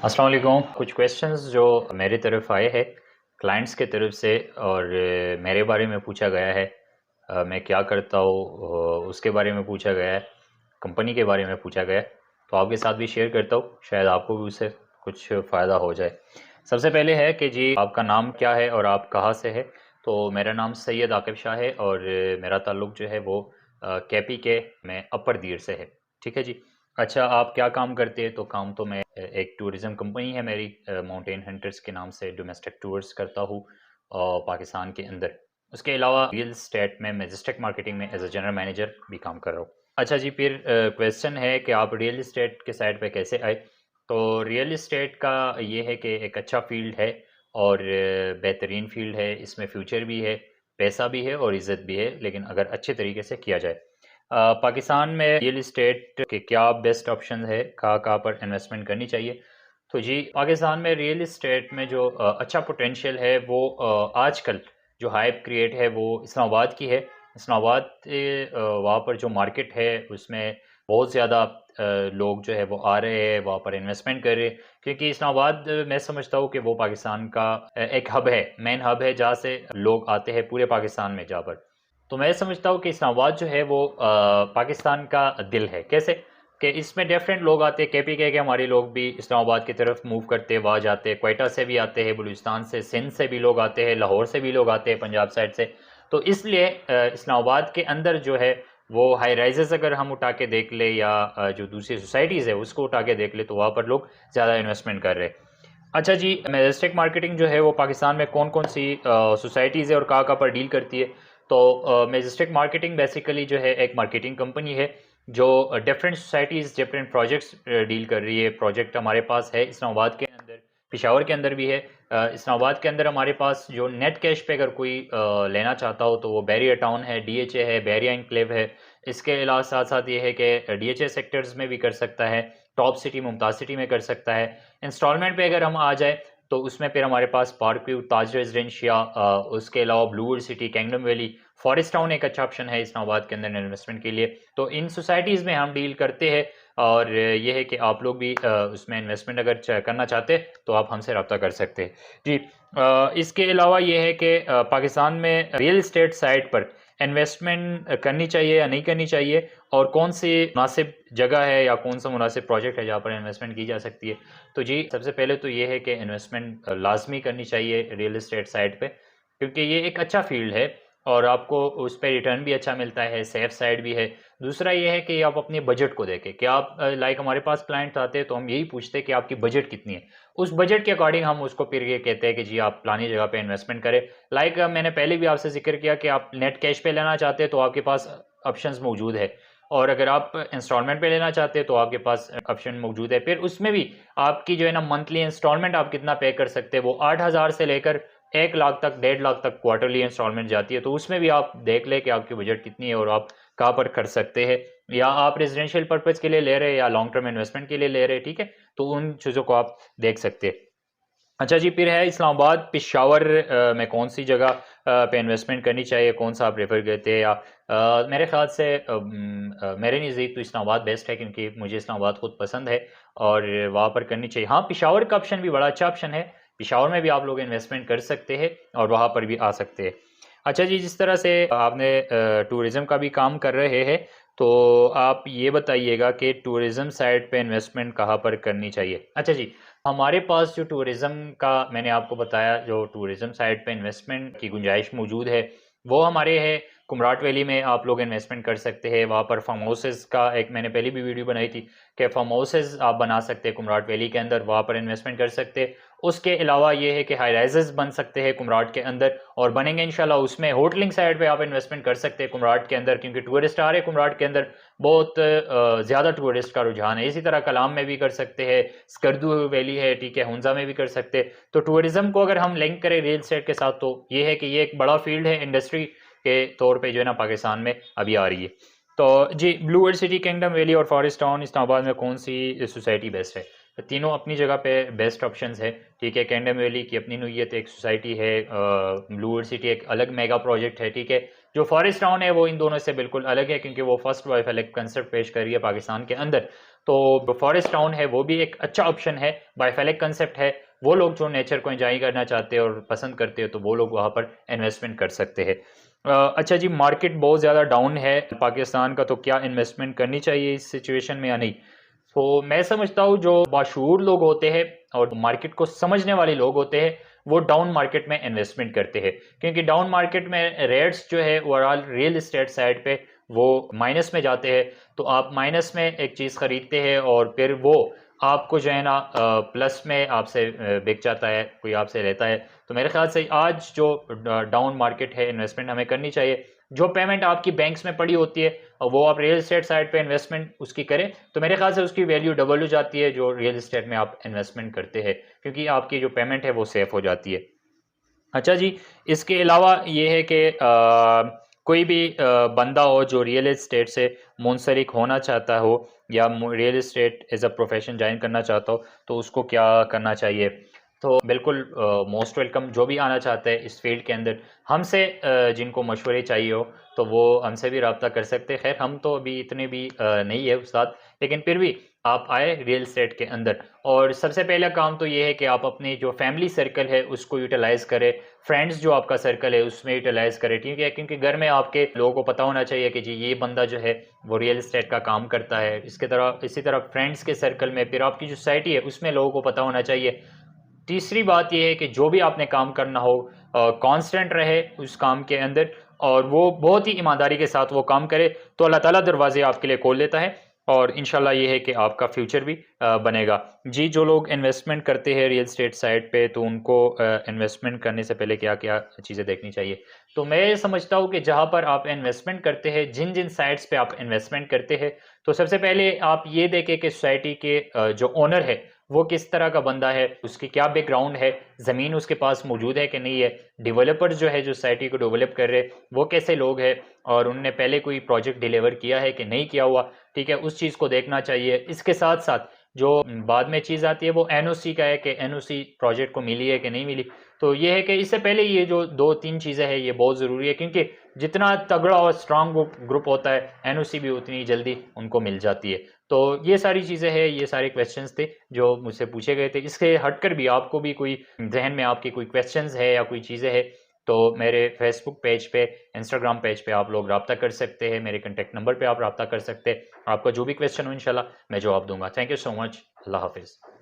अस्सलाम वालेकुम। कुछ क्वेश्चंस जो मेरी तरफ आए हैं क्लाइंट्स के तरफ से और मेरे बारे में पूछा गया है। मैं क्या करता हूँ, उसके बारे में पूछा गया है, कंपनी के बारे में पूछा गया है। तो आपके साथ भी शेयर करता हूँ, शायद आपको भी उससे कुछ फ़ायदा हो जाए। सबसे पहले है कि जी आपका नाम क्या है और आप कहाँ से है। तो मेरा नाम सैयद आकिब शाह है और मेरा ताल्लुक़ जो है वो केपी के में अपर दीर से है। ठीक है जी। अच्छा, आप क्या काम करते हैं? तो काम तो मैं एक टूरिज़्म कंपनी है मेरी, माउंटेन हंटर्स के नाम से डोमेस्टिक टूर्स करता हूँ पाकिस्तान के अंदर। उसके अलावा रियल एस्टेट में मैजेस्टिक मार्केटिंग में एज अ जनरल मैनेजर भी काम कर रहा हूँ। अच्छा जी, फिर क्वेश्चन है कि आप रियल एस्टेट के साइड पे कैसे आए। तो रियल एस्टेट का ये है कि एक अच्छा फील्ड है और बेहतरीन फील्ड है। इसमें फ्यूचर भी है, पैसा भी है और इज़्ज़त भी है, लेकिन अगर अच्छे तरीके से किया जाए। पाकिस्तान में रियल एस्टेट के क्या बेस्ट ऑप्शन है, कहाँ-कहाँ पर इन्वेस्टमेंट करनी चाहिए? तो जी, पाकिस्तान में रियल एस्टेट में जो अच्छा पोटेंशियल है वो आजकल जो हाइप क्रिएट है वो इस्लामाबाद की है। इस्लामाबाद वहाँ पर जो मार्केट है उसमें बहुत ज़्यादा लोग जो है वो आ रहे हैं, वहाँ पर इन्वेस्टमेंट कर रहे हैं। क्योंकि इस्लामाबाद मैं समझता हूँ कि वो पाकिस्तान का एक हब है, मेन हब है जहाँ से लोग आते हैं पूरे पाकिस्तान में जहाँ पर। तो मैं समझता हूँ कि इस्लामाबाद जो है वो पाकिस्तान का दिल है। कैसे? कि इसमें डिफरेंट लोग आते हैं, केपीके के हमारे लोग भी इस्लामाबाद की तरफ मूव करते हैं, वहाँ जाते हैं, क्वेटा से भी आते हैं, बलूचिस्तान से, सिंध से भी लोग आते हैं, लाहौर से भी लोग आते हैं, पंजाब साइड से। तो इसलिए इस्लामाबाद के अंदर जो है वो हाई राइजेज़ अगर हम उठा के देख लें या जो दूसरी सोसाइटीज़ है उसको उठा के देख लें तो वहाँ पर लोग ज़्यादा इन्वेस्टमेंट कर रहे हैं। अच्छा जी, मैजेस्टिक मार्केटिंग जो है वो पाकिस्तान में कौन-कौन सी सोसाइटीज़ है और कहाँ-कहाँ पर डील करती है? तो मैजेस्टिक मार्केटिंग बेसिकली जो है एक मार्केटिंग कंपनी है जो different societies, different projects deal कर रही है। प्रोजेक्ट हमारे पास है इस्लामाबाद के अंदर, पेशावर के अंदर भी है। इस्लामाबाद के अंदर हमारे पास जो नेट कैश पे अगर कोई लेना चाहता हो तो वो बैरियर टाउन है, डीएचए है, बैरिया एन्क्लेव है। इसके अलावा साथ-साथ ये है कि डीएचए सेक्टर्स में भी कर सकता है, टॉप सिटी, मुमताज़ सिटी में कर सकता है। इंस्टॉलमेंट पे अगर हम आ जाए तो उसमें फिर हमारे पास पार्क व्यू, ताज रेजिडेंशिया, उसके अलावा bluewood city, kingdom valley, forest town एक अच्छा ऑप्शन है इस्लामाबाद के अंदर इन्वेस्टमेंट के लिए। तो इन सोसाइटीज़ में हम डील करते हैं और ये है कि आप लोग भी उसमें इन्वेस्टमेंट अगर करना चाहते हैं तो आप हमसे रब्ता कर सकते हैं। जी, इसके अलावा ये है कि पाकिस्तान में रियल एस्टेट साइट पर इन्वेस्टमेंट करनी चाहिए या नहीं करनी चाहिए और कौन सी मुनासिब जगह है या कौन सा मुनासिब प्रोजेक्ट है जहाँ पर इन्वेस्टमेंट की जा सकती है। तो जी, सबसे पहले तो ये है कि इन्वेस्टमेंट लाज़मी करनी चाहिए रियल एस्टेट साइड पे, क्योंकि ये एक अच्छा फ़ील्ड है और आपको उस पे रिटर्न भी अच्छा मिलता है, सेफ साइड भी है। दूसरा ये है कि आप अपने बजट को देखें कि आप लाइक हमारे पास क्लाइंट आते हैं तो हम यही पूछते हैं कि आपकी बजट कितनी है। उस बजट के अकॉर्डिंग हम उसको फिर ये कहते हैं कि जी आप फलानी जगह पे इन्वेस्टमेंट करें। लाइक मैंने पहले भी आपसे ज़िक्र किया कि आप नेट कैश पे लेना चाहते हैं तो आपके पास ऑप्शंस मौजूद है और अगर आप इंस्टॉलमेंट पे लेना चाहते हैं तो आपके पास ऑप्शन मौजूद है। फिर उसमें भी आपकी जो है ना मंथली इंस्टॉलमेंट आप कितना पे कर सकते हैं, वो 8,000 से लेकर 1 लाख तक, 1.5 लाख तक क्वार्टरली इंस्टॉलमेंट जाती है। तो उसमें भी आप देख लें कि आपकी बजट कितनी है और आप कहाँ पर कर सकते हैं, या आप रेजिडेंशियल पर्पज़ के लिए ले रहे हैं या लॉन्ग टर्म इन्वेस्टमेंट के लिए ले रहे हैं, ठीक है? तो उन चीज़ों को आप देख सकते हैं। अच्छा जी, फिर है इस्लामाबाद, पेशावर में कौन-सी जगह पे इन्वेस्टमेंट करनी चाहिए, कौन-सा आप प्रेफ़र करते हैं? या मेरे ख़्याल से मेरे नज़दीक तो इस्लामाबाद बेस्ट है क्योंकि मुझे इस्लामाबाद खुद पसंद है और वहाँ पर करनी चाहिए। हाँ, पेशावर का ऑप्शन भी बड़ा अच्छा ऑप्शन है, पेशावर में भी आप लोग इन्वेस्टमेंट कर सकते हैं और वहाँ पर भी आ सकते हैं। अच्छा जी, जिस तरह से आपने टूरिज़्म का भी काम कर रहे हैं, तो आप ये बताइएगा कि टूरिज़्म साइड पे इन्वेस्टमेंट कहाँ पर करनी चाहिए? अच्छा जी, हमारे पास जो टूरिज़्म का मैंने आपको बताया, जो टूरिज़्म साइड पे इन्वेस्टमेंट की गुंजाइश मौजूद है, वो हमारे है कुमराट वैली में आप लोग इन्वेस्टमेंट कर सकते हैं। वहाँ पर फार्म हाउसेज़ का एक मैंने पहले भी वीडियो बनाई थी कि फार्म हाउसेज़ आप बना सकते हैं कुमराट वैली के अंदर, वहाँ पर इन्वेस्टमेंट कर सकते हैं। उसके अलावा ये है कि हाई राइज़ेज़ बन सकते हैं कुमराट के अंदर और बनेंगे इंशाल्लाह। उसमें होटलिंग साइड पे आप इन्वेस्टमेंट कर सकते हैं कुमराट के अंदर, क्योंकि टूरिस्ट आ रहे हैं कुमराट के अंदर, बहुत ज़्यादा टूरिस्ट का रुझान है। इसी तरह कलाम में भी कर सकते हैं, स्कर्दू वैली है, ठीक है, हुंज़ा में भी कर सकते हैं। तो टूरिज़्म को अगर हम लिंक करें रियल एस्टेट के साथ तो ये है कि ये एक बड़ा फ़ील्ड है, इंडस्ट्री के तौर पे जो है ना पाकिस्तान में अभी आ रही है। तो जी, blue world city, kingdom valley और फॉरेस्ट टाउन इस्लामाबाद में कौन-सी सोसाइटी बेस्ट है? तो तीनों अपनी जगह पे बेस्ट ऑप्शंस है, ठीक है। किंगडम वैली की अपनी नोयत एक सोसाइटी है, ब्लू वर्ल्ड सिटी एक अलग मेगा प्रोजेक्ट है, ठीक है। जो फॉरेस्ट टाउन है वो इन दोनों से बिल्कुल अलग है, क्योंकि वो फर्स्ट बायोफिलिक कंसेप्ट पेश कर रही है पाकिस्तान के अंदर। तो फॉरेस्ट टाउन है वो भी एक अच्छा ऑप्शन है, बायोफिलिक कंसेप्ट है। वो लोग जो नेचर को एंजॉय करना चाहते हैं और पसंद करते हैं तो वो लोग वहाँ पर इन्वेस्टमेंट कर सकते हैं। अच्छा जी, मार्केट बहुत ज़्यादा डाउन है पाकिस्तान का, तो क्या इन्वेस्टमेंट करनी चाहिए इस सिचुएशन में या नहीं? तो मैं समझता हूँ जो बाशऊर लोग होते हैं और मार्केट को समझने वाले लोग होते हैं वो डाउन मार्केट में इन्वेस्टमेंट करते हैं, क्योंकि डाउन मार्केट में रेट्स जो है ओवरऑल रियल एस्टेट साइड पे वो माइनस में जाते हैं। तो आप माइनस में एक चीज़ खरीदते हैं और फिर वो आपको जो है ना प्लस में आपसे बिक जाता है, कोई आपसे लेता है। तो मेरे ख्याल से आज जो डाउन मार्केट है इन्वेस्टमेंट हमें करनी चाहिए। जो पेमेंट आपकी बैंक्स में पड़ी होती है और वो आप रियल एस्टेट साइड पे इन्वेस्टमेंट उसकी करें तो मेरे ख्याल से उसकी वैल्यू डबल हो जाती है जो रियल एस्टेट में आप इन्वेस्टमेंट करते हैं, क्योंकि आपकी जो पेमेंट है वो सेफ हो जाती है। अच्छा जी, इसके अलावा ये है कि कोई भी बंदा हो जो रियल एस्टेट से मुंसलिक होना चाहता हो या real estate as a profession join करना चाहता हो तो उसको क्या करना चाहिए? तो बिल्कुल मोस्ट वेलकम जो भी आना चाहता है इस फील्ड के अंदर। हमसे जिनको मशवरे चाहिए हो तो वो हमसे भी रब्ता कर सकते हैं। खैर हम तो अभी इतने भी नहीं है उस्ताद, लेकिन फिर भी आप आए रियल एस्टेट के अंदर। और सबसे पहला काम तो ये है कि आप अपनी जो फैमिली सर्कल है उसको यूटिलाइज़ करें, फ्रेंड्स जो आपका सर्कल है उसमें यूटिलाइज़ करें, ठीक है? क्योंकि घर में आपके लोगों को पता होना चाहिए कि जी ये बंदा जो है वो रियल एस्टेट का काम करता है। इसके तरह इसी तरह फ्रेंड्स के सर्कल में, फिर आपकी जो सोसाइटी है उसमें लोगों को पता होना चाहिए। तीसरी बात ये है कि जो भी आपने काम करना हो कांस्टेंट रहे उस काम के अंदर और वो बहुत ही ईमानदारी के साथ वो काम करे तो अल्लाह ताला दरवाजे आपके लिए खोल देता है और इंशाल्लाह ये है कि आपका फ्यूचर भी बनेगा। जी, जो लोग इन्वेस्टमेंट करते हैं रियल एस्टेट साइड पे तो उनको इन्वेस्टमेंट करने से पहले क्या-क्या चीज़ें देखनी चाहिए? तो मैं समझता हूँ कि जहाँ पर आप इन्वेस्टमेंट करते हैं, जिन-जिन साइट्स पे आप इन्वेस्टमेंट करते हैं, तो सबसे पहले आप ये देखें कि सोसाइटी के जो ओनर है वो किस तरह का बंदा है, उसकी क्या बैकग्राउंड है, ज़मीन उसके पास मौजूद है कि नहीं है, डेवलपर जो है जो सोसाइटी को डेवलप कर रहे हैं, वो कैसे लोग हैं और उनने पहले कोई प्रोजेक्ट डिलीवर किया है कि नहीं किया हुआ, ठीक है? उस चीज़ को देखना चाहिए। इसके साथ-साथ जो बाद में चीज़ आती है वो एनओसी का है कि एनओसी प्रोजेक्ट को मिली है कि नहीं मिली। तो ये है कि इससे पहले ये जो 2-3 चीज़ें हैं ये बहुत ज़रूरी है, क्योंकि जितना तगड़ा और स्ट्रॉन्ग ग्रुप होता है, एनओसी भी उतनी जल्दी उनको मिल जाती है। तो ये सारी चीज़ें हैं, ये सारे क्वेश्चंस थे जो मुझसे पूछे गए थे। इसके हटकर भी आपको भी कोई ज़हन में आपके कोई क्वेश्चंस है या कोई चीज़ें हैं, तो मेरे फेसबुक पेज पे, इंस्टाग्राम पेज पे आप लोग राब्ता कर सकते हैं। मेरे कॉन्टैक्ट नंबर पे आप राब्ता कर सकते हैं। आपका जो भी क्वेश्चन हो इंशाल्लाह मैं जवाब दूँगा। Thank you so much. अल्लाह हाफ़िज़।